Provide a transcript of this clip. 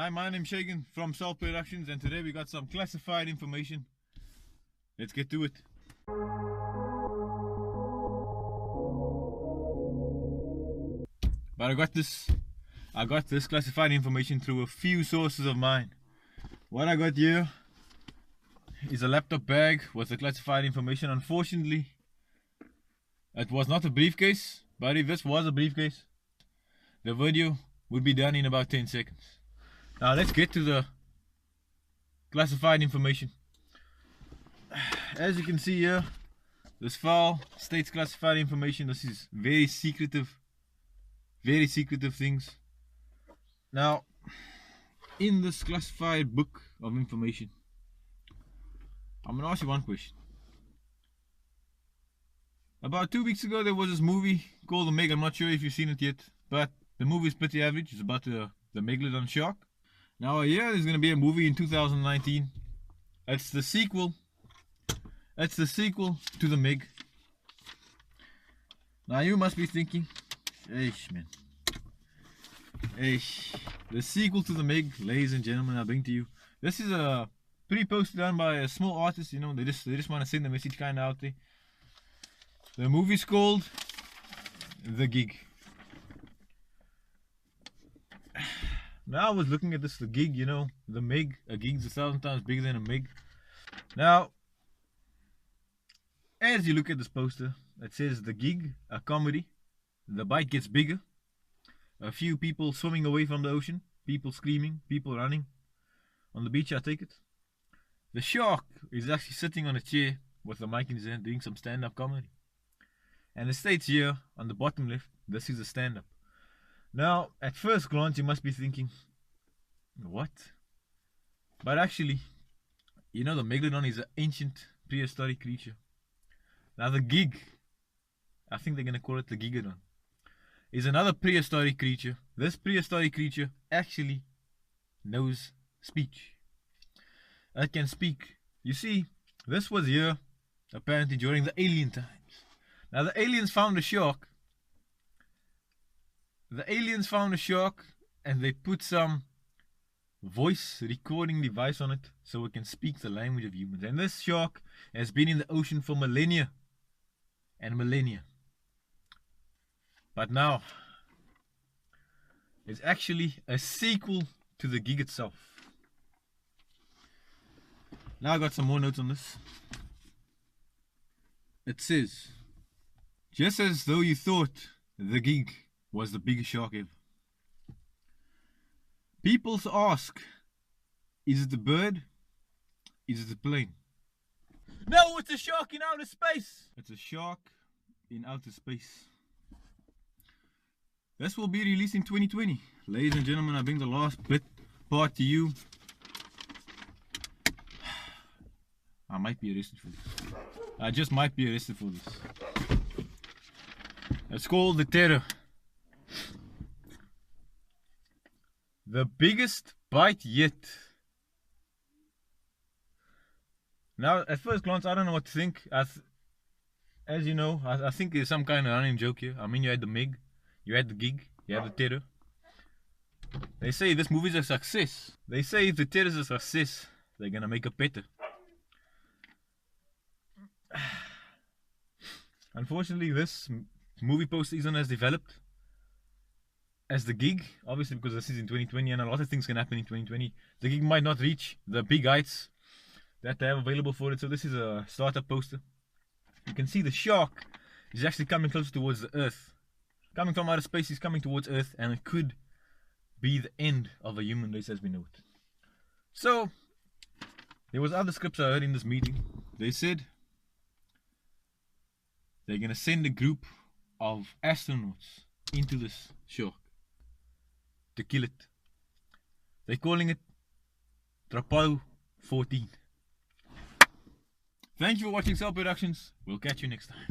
Hi, my name's Shagan from Self Productions, and today we got some classified information. Let's get to it. But I got this classified information through a few sources of mine. What I got here is a laptop bag with the classified information. Unfortunately, it was not a briefcase, but if this was a briefcase, the video would be done in about 10 seconds. Now let's get to the classified information. As you can see here, this file states classified information. This is very secretive things. Now, in this classified book of information, I'm gonna ask you one question. About 2 weeks ago, there was this movie called The Meg. I'm not sure if you've seen it yet, but the movie is pretty average. It's about the Megalodon shark. Now here there's going to be a movie in 2019. It's the sequel to The Meg. Now you must be thinking, eish man, eish. The sequel to The Meg, ladies and gentlemen, I bring to you. This is a pre-post done by a small artist. You know, they just want to send the message kind of out there. The movie's called The Gig. Now I was looking at this, the gig, you know, the Meg. A gig's 1,000 times bigger than a Meg. Now, as you look at this poster, it says The Gig, a comedy. The bite gets bigger. A few people swimming away from the ocean. People screaming, people running. On the beach, I take it. The shark is actually sitting on a chair with a mic in his hand doing some stand-up comedy. And it states here, on the bottom left, this is a stand-up. Now, at first glance, you must be thinking, what? But actually, you know, the Megalodon is an ancient prehistoric creature. Now, the Gig, I think they're going to call it the Gigadon, is another prehistoric creature. This prehistoric creature actually knows speech. It can speak. You see, this was here, apparently, during the alien times. Now, the aliens found a shark. And they put some voice recording device on it so it can speak the language of humans. And this shark has been in the ocean for millennia and millennia. But now, it's actually a sequel to The Gig itself. Now I got some more notes on this. It says, just as though you thought The Gig was the biggest shark ever. People ask, is it a bird? Is it a plane? No, it's a shark in outer space. It's a shark in outer space. This will be released in 2020. Ladies and gentlemen, I bring the last part to you. I might be arrested for this. I just might be arrested for this. It's called The Terror. The biggest bite yet. Now, at first glance, I don't know what to think. As you know, I think there's some kind of running joke here. I mean, you had the Meg, you had the Gig, you have the Terror. They say this movie's a success. They say if the Terror is a success, they're gonna make it better. Unfortunately, this movie poster isn't as developed as The Gig, obviously, because this is in 2020 and a lot of things can happen in 2020. The Gig might not reach the big heights that they have available for it. So this is a startup poster. You can see the shark is actually coming closer towards the Earth. Coming from outer space, he's coming towards Earth, and it could be the end of a human race as we know it. So there was other scripts I heard in this meeting. They said they're gonna send a group of astronauts into this shark to kill it. They're calling it Apollo 14. Thank you for watching Self Productions. We'll catch you next time.